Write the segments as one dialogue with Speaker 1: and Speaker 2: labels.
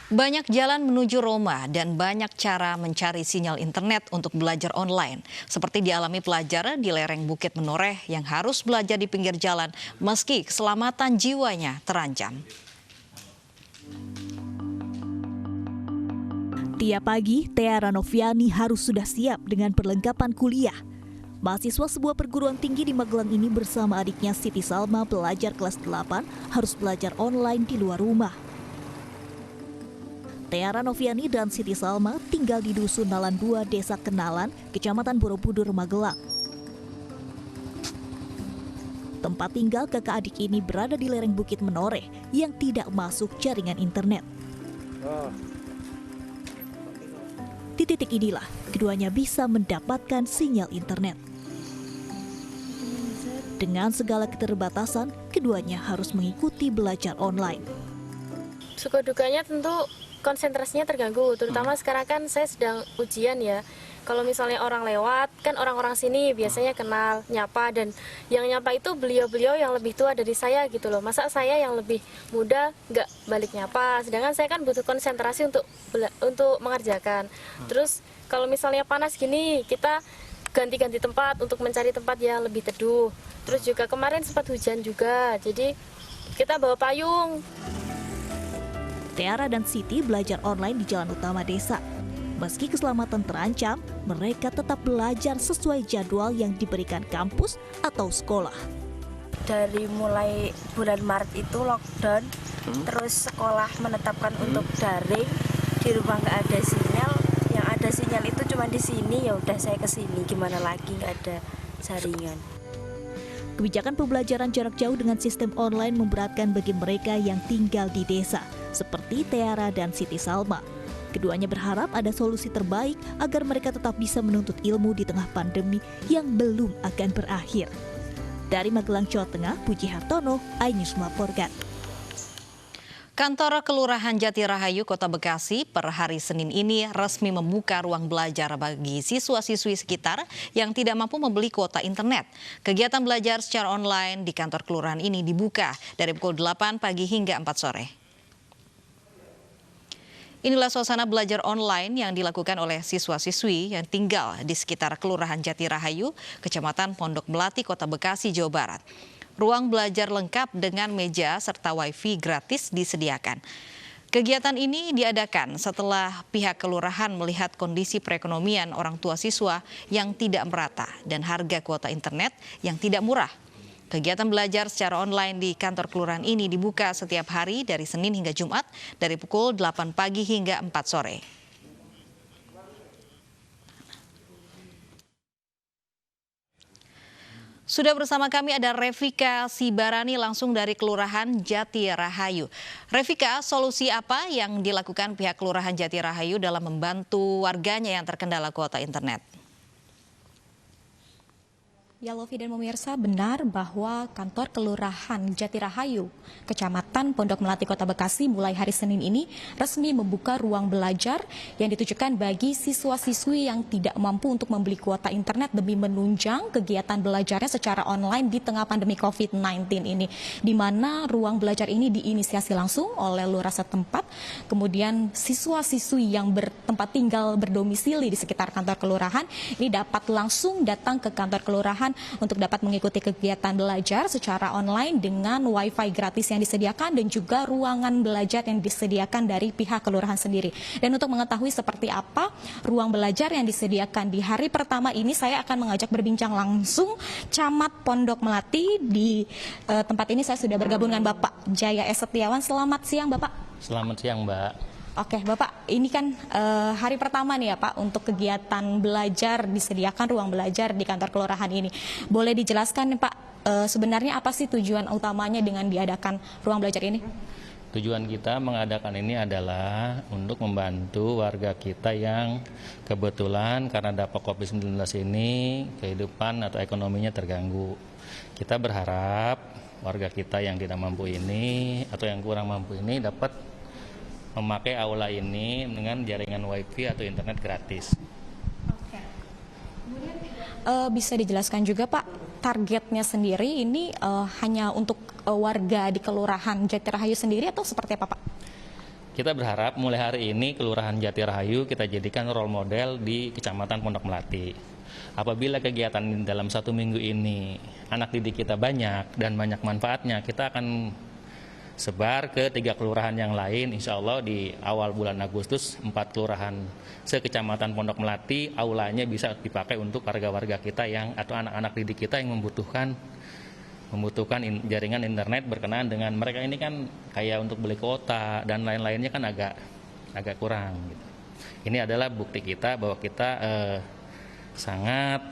Speaker 1: Banyak jalan menuju Roma dan banyak cara mencari sinyal internet untuk belajar online. Seperti dialami pelajar di lereng Bukit Menoreh yang harus belajar di pinggir jalan meski keselamatan jiwanya terancam.
Speaker 2: Tiap pagi, Tiara Noviani harus sudah siap dengan perlengkapan kuliah. Mahasiswa sebuah perguruan tinggi di Magelang ini bersama adiknya Siti Salma pelajar kelas 8 harus belajar online di luar rumah. Tiara Noviani dan Siti Salma tinggal di Dusun Nalan 2, Desa Kenalan, Kecamatan Borobudur, Magelang. Tempat tinggal kakak adik ini berada di lereng Bukit Menoreh yang tidak masuk jaringan internet. Di titik inilah keduanya bisa mendapatkan sinyal internet. Dengan segala keterbatasan, keduanya harus mengikuti belajar online.
Speaker 3: Suka dukanya tentu konsentrasinya terganggu, terutama sekarang kan saya sedang ujian ya. Kalau misalnya orang lewat, kan orang-orang sini biasanya kenal, nyapa, dan yang nyapa itu beliau-beliau yang lebih tua dari saya gitu loh. Masa saya yang lebih muda nggak balik nyapa, sedangkan saya kan butuh konsentrasi untuk mengerjakan. Terus kalau misalnya panas gini, kita ganti-ganti tempat untuk mencari tempat yang lebih teduh. Terus juga kemarin sempat hujan juga, jadi kita bawa payung.
Speaker 2: Tiara dan Siti belajar online di jalan utama desa. Meski keselamatan terancam, mereka tetap belajar sesuai jadwal yang diberikan kampus atau sekolah.
Speaker 4: Dari mulai bulan Maret itu lockdown, terus sekolah menetapkan untuk daring, di rumah nggak ada sinyal, yang ada sinyal itu cuma di sini, ya udah saya ke sini, gimana lagi nggak ada jaringan.
Speaker 2: Kebijakan pembelajaran jarak jauh dengan sistem online memberatkan bagi mereka yang tinggal di desa, seperti Tiara dan Siti Salma. Keduanya berharap ada solusi terbaik agar mereka tetap bisa menuntut ilmu di tengah pandemi yang belum akan berakhir. Dari Magelang, Jawa Tengah, Puji Hartono, iNews melaporkan.
Speaker 1: Kantor Kelurahan Jati Rahayu, Kota Bekasi per hari Senin ini resmi membuka ruang belajar bagi siswa-siswi sekitar yang tidak mampu membeli kuota internet. Kegiatan belajar secara online di kantor kelurahan ini dibuka dari pukul 8 pagi hingga 4 sore. Inilah suasana belajar online yang dilakukan oleh siswa-siswi yang tinggal di sekitar Kelurahan Jati Rahayu, Kecamatan Pondok Melati, Kota Bekasi, Jawa Barat. Ruang belajar lengkap dengan meja serta wifi gratis disediakan. Kegiatan ini diadakan setelah pihak kelurahan melihat kondisi perekonomian orang tua siswa yang tidak merata dan harga kuota internet yang tidak murah. Kegiatan belajar secara online di kantor kelurahan ini dibuka setiap hari dari Senin hingga Jumat dari pukul 8 pagi hingga 4 sore. Sudah bersama kami ada Revika Sibarani langsung dari Kelurahan Jati Rahayu. Revika, solusi apa yang dilakukan pihak Kelurahan Jati Rahayu dalam membantu warganya yang terkendala kuota internet?
Speaker 5: Ya, Lovi dan pemirsa, benar bahwa kantor Kelurahan Jati Rahayu, Kecamatan Pondok Melati, Kota Bekasi mulai hari Senin ini resmi membuka ruang belajar yang ditujukan bagi siswa-siswi yang tidak mampu untuk membeli kuota internet demi menunjang kegiatan belajarnya secara online di tengah pandemi COVID-19 ini. Di mana ruang belajar ini diinisiasi langsung oleh lurah setempat, kemudian siswa-siswi yang bertempat tinggal berdomisili di sekitar kantor kelurahan ini dapat langsung datang ke kantor kelurahan untuk dapat mengikuti kegiatan belajar secara online dengan wifi gratis yang disediakan dan juga ruangan belajar yang disediakan dari pihak kelurahan sendiri. Dan untuk mengetahui seperti apa ruang belajar yang disediakan di hari pertama ini, saya akan mengajak berbincang langsung Camat Pondok Melati. Di tempat ini saya sudah bergabung dengan Bapak Jaya S. Setiawan. Selamat siang, Bapak.
Speaker 6: Selamat siang, Mbak.
Speaker 5: Oke, Bapak, ini kan hari pertama nih ya Pak untuk kegiatan belajar, disediakan ruang belajar di kantor kelurahan ini. Boleh dijelaskan nih Pak, sebenarnya apa sih tujuan utamanya dengan diadakan ruang belajar ini?
Speaker 6: Tujuan kita mengadakan ini adalah untuk membantu warga kita yang kebetulan karena dampak COVID-19 ini kehidupan atau ekonominya terganggu. Kita berharap warga kita yang tidak mampu ini atau yang kurang mampu ini dapat memakai aula ini dengan jaringan wifi atau internet gratis.
Speaker 5: Oke. Bisa dijelaskan juga Pak, targetnya sendiri ini hanya untuk warga di Kelurahan Jati Rahayu sendiri atau seperti apa Pak?
Speaker 6: Kita berharap mulai hari ini Kelurahan Jati Rahayu kita jadikan role model di Kecamatan Pondok Melati. Apabila kegiatan dalam 1 minggu ini anak didik kita banyak dan banyak manfaatnya, kita akan sebar ke 3 kelurahan yang lain. Insya Allah di awal bulan Agustus 4 kelurahan se-Kecamatan Pondok Melati aulanya bisa dipakai untuk warga-warga kita yang atau anak-anak didik kita yang membutuhkan jaringan internet berkenaan dengan mereka ini kan kayak untuk beli kuota dan lain-lainnya kan agak kurang gitu. Ini adalah bukti kita bahwa kita sangat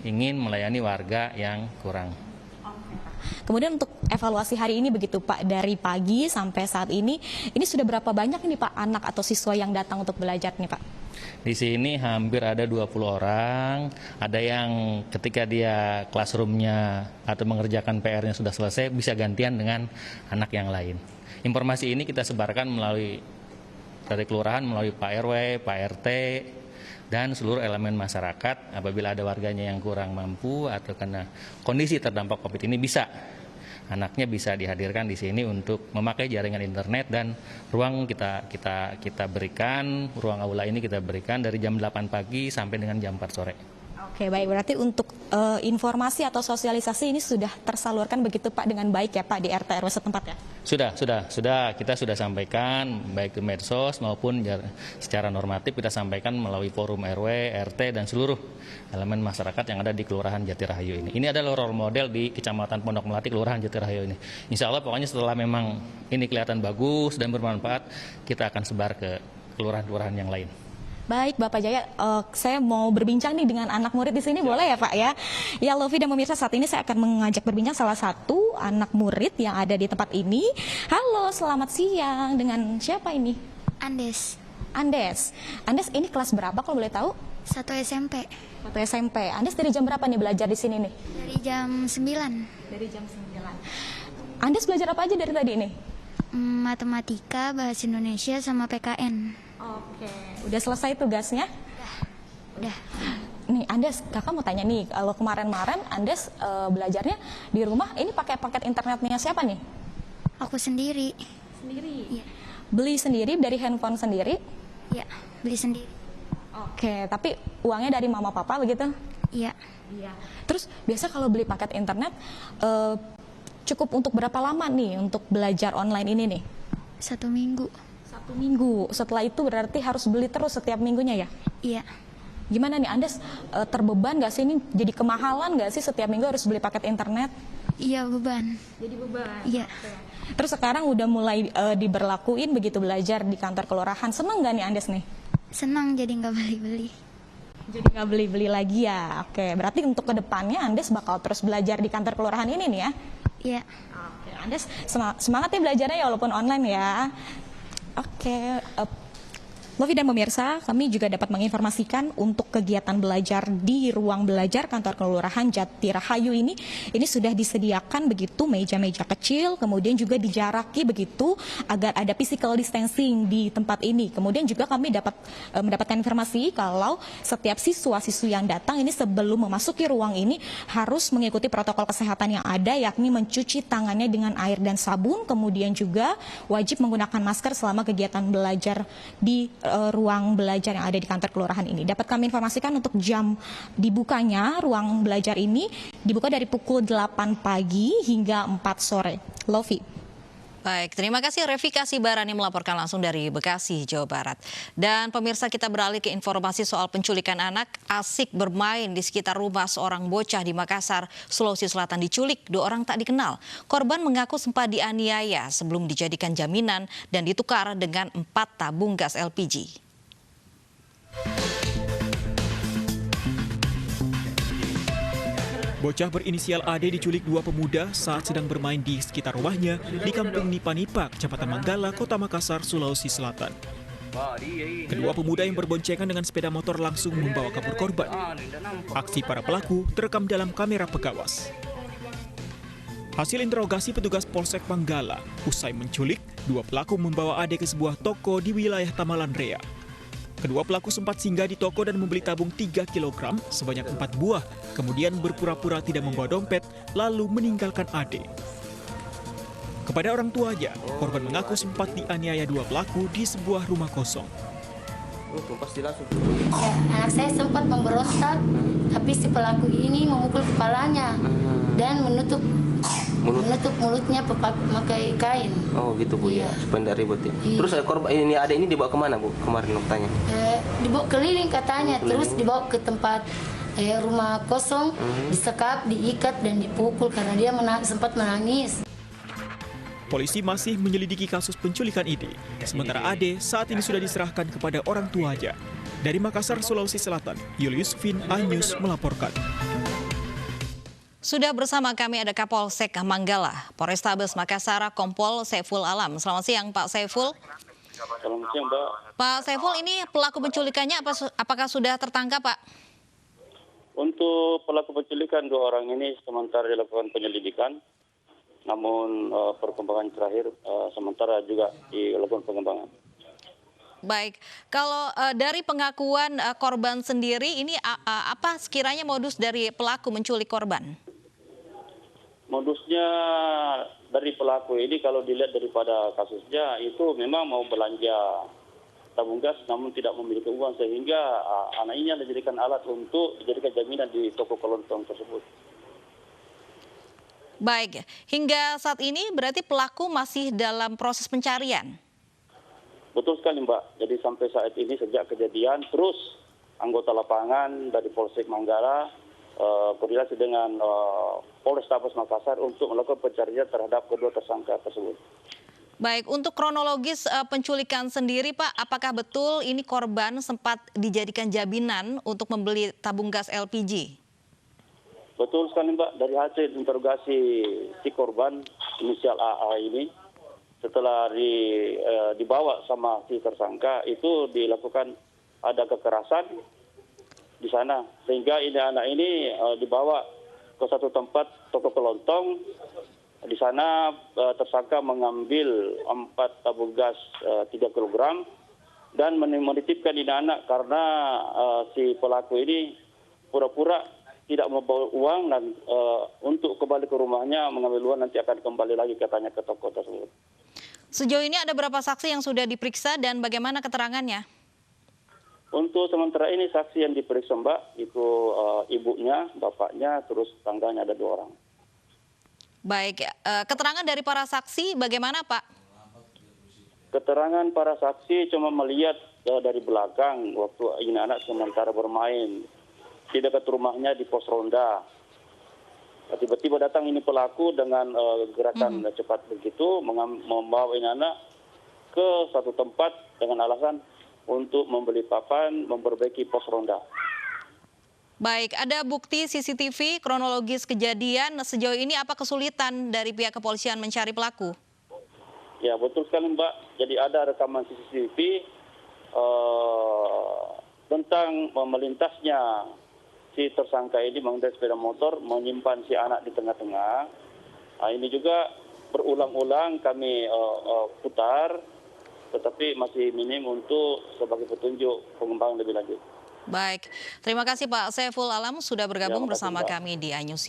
Speaker 6: ingin melayani warga yang kurang.
Speaker 5: Kemudian untuk evaluasi hari ini begitu Pak, dari pagi sampai saat ini sudah berapa banyak ini Pak anak atau siswa yang datang untuk belajar nih Pak?
Speaker 6: Di sini hampir ada 20 orang, ada yang ketika dia classroom-nya atau mengerjakan PR-nya sudah selesai bisa gantian dengan anak yang lain. Informasi ini kita sebarkan dari kelurahan melalui Pak RW, Pak RT, dan seluruh elemen masyarakat. Apabila ada warganya yang kurang mampu atau karena kondisi terdampak COVID ini anaknya bisa dihadirkan di sini untuk memakai jaringan internet, dan ruang kita berikan, ruang aula ini kita berikan dari jam 8 pagi sampai dengan jam 4 sore.
Speaker 5: Oke, baik, berarti untuk informasi atau sosialisasi ini sudah tersalurkan begitu Pak dengan baik ya Pak di RT RW setempat ya? Sudah, kita sudah sampaikan baik di medsos maupun secara normatif kita sampaikan melalui forum RW, RT dan seluruh elemen masyarakat yang ada di Kelurahan Jati Rahayu ini. Ini adalah role model di Kecamatan Pondok Melati, Kelurahan Jati Rahayu ini. Insya Allah pokoknya setelah memang ini kelihatan bagus dan bermanfaat, kita akan sebar ke kelurahan-kelurahan yang lain. Baik Bapak Jaya, saya mau berbincang nih dengan anak murid di sini, boleh ya Pak ya? Ya Lofi dan pemirsa, saat ini saya akan mengajak berbincang salah satu anak murid yang ada di tempat ini. Halo, selamat siang. Dengan siapa ini?
Speaker 7: Andes.
Speaker 5: Andes ini kelas berapa kalau boleh tahu?
Speaker 7: 1 SMP.
Speaker 5: 1 SMP. Andes dari jam berapa nih belajar di sini nih?
Speaker 7: Dari jam 9.
Speaker 5: Dari jam 9. Andes belajar apa aja dari tadi nih?
Speaker 7: Matematika, Bahasa Indonesia, sama PKN.
Speaker 5: Oke. Udah selesai tugasnya?
Speaker 7: Udah.
Speaker 5: Nih Andes, kakak mau tanya nih, kalau kemarin-kemarin Andes belajarnya di rumah, ini pakai paket internetnya siapa nih?
Speaker 7: Aku sendiri.
Speaker 5: Sendiri?
Speaker 7: Iya.
Speaker 5: Beli sendiri dari handphone sendiri?
Speaker 7: Iya, beli sendiri.
Speaker 5: Oke, tapi uangnya dari mama papa begitu?
Speaker 7: Iya.
Speaker 5: Terus biasa kalau beli paket internet, cukup untuk berapa lama nih untuk belajar online ini nih?
Speaker 7: 1 minggu.
Speaker 5: 1 minggu. Setelah itu berarti harus beli terus setiap minggunya ya?
Speaker 7: Iya.
Speaker 5: Gimana nih Andes, terbeban gak sih ini? Jadi kemahalan gak sih setiap minggu harus beli paket internet?
Speaker 7: Iya, beban.
Speaker 5: Jadi beban?
Speaker 7: Iya.
Speaker 5: Terus sekarang udah mulai diberlakuin begitu belajar di kantor kelurahan. Seneng gak nih Andes nih?
Speaker 7: Senang jadi nggak beli-beli.
Speaker 5: Jadi nggak beli-beli lagi ya? Oke, berarti untuk kedepannya Andes bakal terus belajar di kantor kelurahan ini nih ya?
Speaker 7: Iya.
Speaker 5: Oke, Andes semangat ya belajarnya ya walaupun online ya. Oke, Lofi dan pemirsa, kami juga dapat menginformasikan untuk kegiatan belajar di ruang belajar kantor kelurahan Jati Rahayu ini sudah disediakan begitu meja-meja kecil, kemudian juga dijaraki begitu agar ada physical distancing di tempat ini. Kemudian juga kami dapat mendapatkan informasi kalau setiap siswa-siswi yang datang ini sebelum memasuki ruang ini harus mengikuti protokol kesehatan yang ada, yakni mencuci tangannya dengan air dan sabun, kemudian juga wajib menggunakan masker selama kegiatan belajar di ruang belajar yang ada di kantor kelurahan ini. Dapat kami informasikan untuk jam dibukanya ruang belajar ini dibuka dari pukul 8 pagi hingga 4 sore. Lofi.
Speaker 1: Baik, terima kasih Revika Sibarani melaporkan langsung dari Bekasi, Jawa Barat. Dan pemirsa, kita beralih ke informasi soal penculikan anak. Asik bermain di sekitar rumah seorang bocah di Makassar, Sulawesi Selatan diculik 2 orang tak dikenal. Korban mengaku sempat dianiaya sebelum dijadikan jaminan dan ditukar dengan 4 tabung gas LPG.
Speaker 8: Bocah berinisial AD diculik 2 pemuda saat sedang bermain di sekitar rumahnya di Kampung Nipa-Nipa, Kecamatan Manggala, Kota Makassar, Sulawesi Selatan. Kedua pemuda yang berboncengan dengan sepeda motor langsung membawa kabur korban. Aksi para pelaku terekam dalam kamera pengawas. Hasil interogasi petugas Polsek Manggala, usai menculik, 2 pelaku membawa AD ke sebuah toko di wilayah Tamalan Rea. Kedua pelaku sempat singgah di toko dan membeli tabung 3 kg sebanyak 4 buah, kemudian berpura-pura tidak membawa dompet, lalu meninggalkan AD. Kepada orang tuanya, korban mengaku sempat dianiaya dua pelaku di sebuah rumah kosong.
Speaker 9: Ya, anak saya sempat memberontak, tapi si pelaku ini memukul kepalanya dan menutup mulutnya pakai kain.
Speaker 10: Oh gitu Bu, ya, supaya tidak ribut ya.
Speaker 9: Iya.
Speaker 10: Terus korban ini ada ini dibawa kemana Bu? Kemarin tanya.
Speaker 9: Dibawa keliling katanya, terus dibawa ke tempat rumah kosong, disekap, diikat dan dipukul karena dia sempat menangis.
Speaker 8: Polisi masih menyelidiki kasus penculikan ini. Sementara Ade saat ini sudah diserahkan kepada orang tuanya. Dari Makassar, Sulawesi Selatan, Julius Vin, iNews melaporkan.
Speaker 1: Sudah bersama kami ada Kapolsek Manggala, Polrestabes Makassar, Kompol Saiful Alam. Selamat siang Pak Saiful.
Speaker 11: Selamat siang Mbak.
Speaker 1: Pak Saiful, ini pelaku penculikannya apakah sudah tertangkap Pak?
Speaker 11: Untuk pelaku penculikan dua orang ini sementara dilakukan penyelidikan. Namun perkembangan terakhir sementara juga dilakukan pengembangan.
Speaker 1: Baik, kalau dari pengakuan korban sendiri, ini apa sekiranya modus dari pelaku menculik korban?
Speaker 11: Modusnya dari pelaku ini kalau dilihat daripada kasusnya itu memang mau belanja tabung gas namun tidak memiliki uang sehingga anak ini dijadikan alat untuk dijadikan jaminan di toko kelontong tersebut.
Speaker 1: Baik, hingga saat ini berarti pelaku masih dalam proses pencarian?
Speaker 11: Betul sekali Mbak, jadi sampai saat ini sejak kejadian terus anggota lapangan dari Polsek Manggala koordinasi dengan Polrestabes Makassar untuk melakukan pencarian terhadap kedua tersangka tersebut.
Speaker 1: Baik, untuk kronologis penculikan sendiri Pak, apakah betul ini korban sempat dijadikan jaminan untuk membeli tabung gas LPG?
Speaker 11: Betul sekali Mbak, dari hasil interogasi si korban inisial AA ini, setelah dibawa sama si tersangka itu dilakukan ada kekerasan di sana. Sehingga ini anak ini dibawa ke satu tempat toko kelontong. Di sana tersangka mengambil 4 tabung gas 3 kg dan menitipkan ini anak karena si pelaku ini pura-pura tidak membawa uang dan untuk kembali ke rumahnya mengambil uang nanti akan kembali lagi katanya ke toko tersebut.
Speaker 1: Sejauh ini ada berapa saksi yang sudah diperiksa dan bagaimana keterangannya?
Speaker 11: Untuk sementara ini saksi yang diperiksa Mbak itu ibunya, bapaknya, terus tangganya ada 2 orang.
Speaker 1: Baik, keterangan dari para saksi bagaimana Pak?
Speaker 11: Keterangan para saksi cuma melihat dari belakang waktu ini anak sementara bermain di dekat rumahnya di pos ronda. Tiba-tiba datang ini pelaku dengan gerakan cepat begitu membawa ini anak ke satu tempat dengan alasan untuk membeli papan, memperbaiki pos ronda.
Speaker 1: Baik, ada bukti CCTV kronologis kejadian. Sejauh ini apa kesulitan dari pihak kepolisian mencari pelaku?
Speaker 11: Ya betul sekali Mbak. Jadi ada rekaman CCTV tentang melintasnya si tersangka ini mengendarai sepeda motor menyimpan si anak di tengah-tengah. Ini juga berulang-ulang kami putar, tetapi masih minim untuk sebagai petunjuk pengembangan lebih lanjut.
Speaker 1: Baik, terima kasih Pak Saiful Alam sudah bergabung bersama
Speaker 11: Mbak.
Speaker 1: kami di iNews.